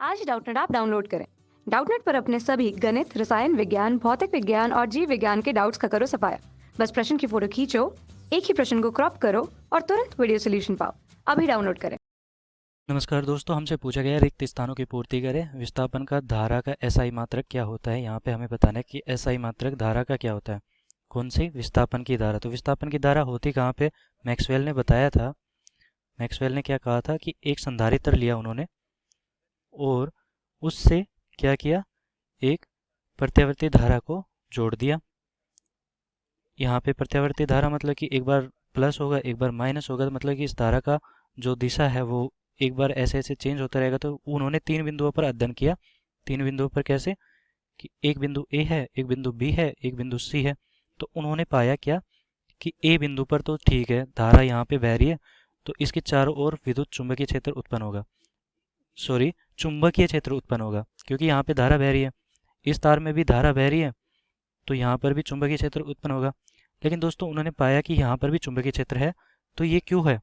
आज ही Doubtnut app download करें। Doubtnut पर अपने सभी गणित, रसायन विज्ञान, भौतिक विज्ञान और जीव विज्ञान के डाउट्स का करो सफाया। बस प्रश्न की फोटो खींचो, एक ही प्रश्न को क्रॉप करो और तुरंत वीडियो सोल्यूशन पाओ। अभी डाउनलोड करें। नमस्कार दोस्तों, हमसे पूछा गया रिक्त स्थानों की पूर्ति करें। विस्थापन का धारा का एसआई मात्रक क्या होता है। यहाँ पे हमें बताना है कि एसआई मात्रक धारा का क्या होता है। कौन सी? विस्थापन की धारा। तो विस्थापन की धारा होती कहाँ पे? मैक्सवेल ने बताया था। मैक्सवेल ने क्या कहा था कि एक संधारित्र लिया उन्होंने और उससे क्या किया, एक प्रत्यावर्ती धारा को जोड़ दिया। यहाँ पे प्रत्यावर्ती धारा मतलब कि एक बार प्लस होगा एक बार माइनस होगा, तो मतलब कि इस धारा का जो दिशा है वो एक बार ऐसे ऐसे चेंज होता रहेगा। तो उन्होंने 3 बिंदुओं पर अध्ययन किया। 3 बिंदुओं पर कैसे कि एक बिंदु ए है, एक बिंदु बी है, एक बिंदु सी है। तो उन्होंने पाया क्या कि ए बिंदु पर तो ठीक है, धारा यहाँ पे बह रही है, तो इसके चारों ओर विद्युत चुंबकीय क्षेत्र उत्पन्न होगा। सॉरी, चुंबकीय क्षेत्र उत्पन्न होगा, क्योंकि यहाँ पे धारा बह रही है। इस तार में भी धारा बह रही है, तो यहाँ पर भी चुंबकीय क्षेत्र उत्पन्न होगा। लेकिन दोस्तों उन्होंने पाया कि यहाँ पर भी चुंबकीय क्षेत्र है। तो ये क्यों है?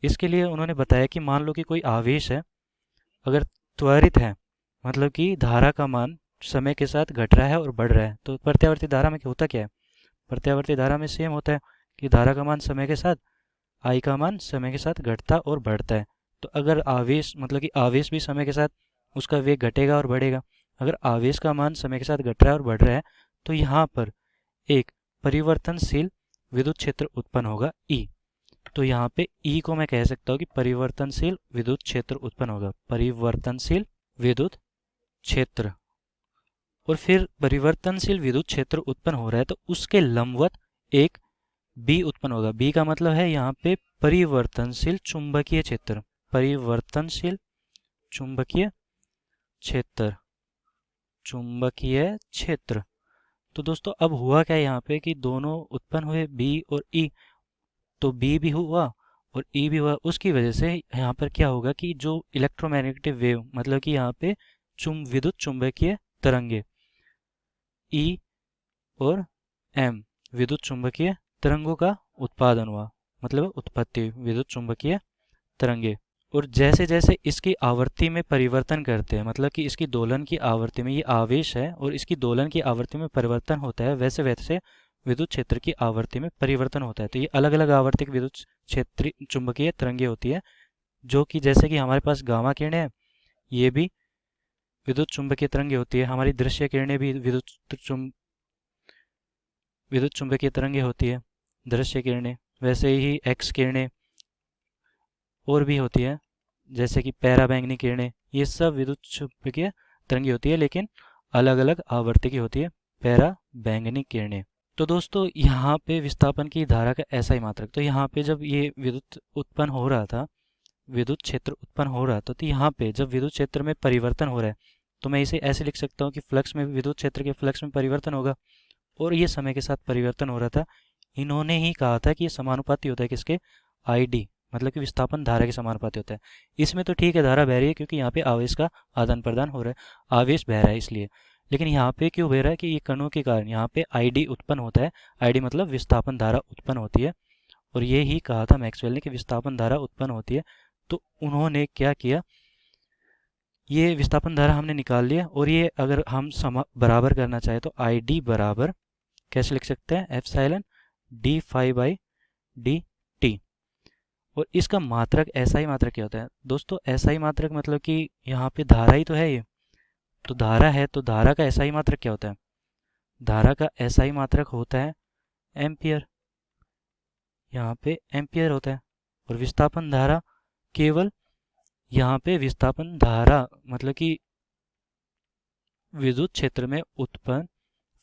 इसके लिए उन्होंने बताया कि मान लो कि कोई आवेश है, अगर त्वरित है, मतलब कि धारा का मान समय के साथ घट रहा है और बढ़ रहा है, तो प्रत्यावर्ती धारा में होता क्या है? प्रत्यावर्ती धारा में सेम होता है कि धारा का मान समय के साथ, आई का मान समय के साथ घटता और बढ़ता है। तो अगर आवेश, मतलब कि आवेश भी समय के साथ उसका वेग घटेगा और बढ़ेगा। अगर आवेश का मान समय के साथ घट रहा है और बढ़ रहा है, तो यहाँ पर एक परिवर्तनशील विद्युत क्षेत्र उत्पन्न होगा ई। तो यहाँ पे ई को मैं कह सकता हूँ कि परिवर्तनशील विद्युत क्षेत्र उत्पन्न होगा। परिवर्तनशील विद्युत क्षेत्र। और फिर परिवर्तनशील विद्युत क्षेत्र उत्पन्न हो रहा है, तो उसके लंबवत एक बी उत्पन्न होगा। बी का मतलब है यहाँ पे परिवर्तनशील चुंबकीय क्षेत्र। परिवर्तनशील चुंबकीय क्षेत्र। चुंबकीय क्षेत्र। तो दोस्तों अब हुआ क्या यहाँ पे कि दोनों उत्पन्न हुए, बी और ई। तो बी भी हुआ और ई भी हुआ। उसकी वजह से यहाँ पर क्या होगा कि जो इलेक्ट्रोमैग्नेटिक वेव, मतलब कि यहाँ पे विद्युत चुंबकीय तरंगे ई और एम, विद्युत चुंबकीय तरंगों का उत्पादन हुआ, मतलब उत्पत्ति विद्युत चुंबकीय तरंगे। और जैसे जैसे इसकी आवृत्ति में परिवर्तन करते हैं, मतलब कि इसकी दोलन की आवृत्ति में, ये आवेश है और इसकी दोलन की आवृत्ति में परिवर्तन होता है, वैसे वैसे विद्युत क्षेत्र की आवृत्ति में परिवर्तन होता है। तो ये अलग अलग आवृत्ति विद्युत क्षेत्र चुंबकीय तरंगे होती है, जो कि जैसे कि हमारे पास गामा किरणें हैं, ये भी विद्युत चुंबकीय तरंगे होती है। हमारी दृश्य किरणें भी विद्युत चुंबकीय तरंगे होती है, दृश्य किरणें। वैसे ही एक्स किरणें और भी होती है, जैसे कि पैराबैंगनी किरणें। ये सब विद्युत चुंबकीय तरंगे होती है, लेकिन अलग अलग आवृत्ति की होती है पैराबैंगनी किरणें। तो दोस्तों यहाँ पे विस्थापन की धारा का ऐसा ही मात्रक। तो यहाँ पे जब ये विद्युत उत्पन्न हो रहा था, विद्युत क्षेत्र उत्पन्न हो रहा था, तो यहाँ पे जब विद्युत क्षेत्र में परिवर्तन हो रहा है, तो मैं इसे ऐसे लिख सकता हूँ कि फ्लक्स में, विद्युत क्षेत्र के फ्लक्स में परिवर्तन होगा। और ये समय के साथ परिवर्तन हो रहा था। इन्होंने ही कहा था कि ये समानुपाती होता है किसके? आई डी, मतलब कि विस्थापन धारा के समानुपाती होता है। इसमें तो ठीक है, धारा बह रही है क्योंकि यहाँ पे आवेश का आदान प्रदान हो रहा है, आवेश बह रहा है इसलिए। लेकिन यहाँ पे क्यों बह रहा है कि ये कणों के कारण यहाँ पे आई डी उत्पन्न होता है। आई डी मतलब विस्थापन धारा उत्पन्न होती है। और ये ही कहा था मैक्सवेल ने कि विस्थापन धारा उत्पन्न होती है। तो उन्होंने क्या किया, ये विस्थापन धारा हमने निकाल लिया। और ये अगर हम बराबर करना चाहे तो आई डी बराबर कैसे लिख सकते हैं? Epsilon D five by D T. और इसका मात्रक ऐसा ही मात्रक क्या होता है दोस्तों? ऐसा ही मात्रक मतलब कि यहाँ पे धारा ही तो है ये, तो धारा है, तो धारा का ऐसा ही मात्रक क्या होता है? धारा का ऐसा ही मात्रक होता है एम्पियर। यहाँ पे एम्पियर होता है। और विस्थापन धारा केवल यहाँ पे विस्थापन धारा मतलब कि विद्युत क्षेत्र में उत्पन्न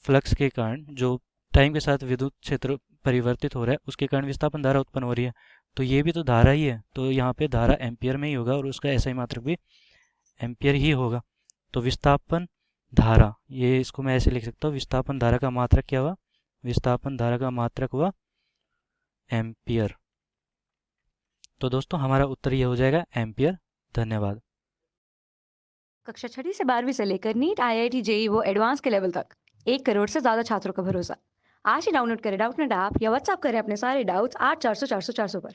फ्लक्स के कारण, जो टाइम के साथ विद्युत क्षेत्र परिवर्तित हो रहा है, उसके कारण विस्थापन धारा उत्पन्न हो रही है। तो ये भी तो धारा ही है, तो यहाँ पे धारा एम्पियर में ही होगा और उसका ऐसा ही मात्रक भी एम्पियर ही होगा। तो विस्थापन धारा, ये इसको मैं ऐसे लिख सकता हूँ, विस्थापन धारा का मात्रक क्या हुआ? विस्थापन धारा का मात्रक हुआ एम्पियर। तो दोस्तों हमारा उत्तर ये हो जाएगा एम्पियर। धन्यवाद। कक्षा 6 से 12वीं से लेकर नीट, IIT, JEE वो एडवांस के लेवल तक 1 करोड़ से ज्यादा छात्रों का भरोसा। आज ही डाउनलोड करें डाउटनेट ऐप या व्हाट्सएप करें अपने सारे डाउट्स 8400 400 400 पर।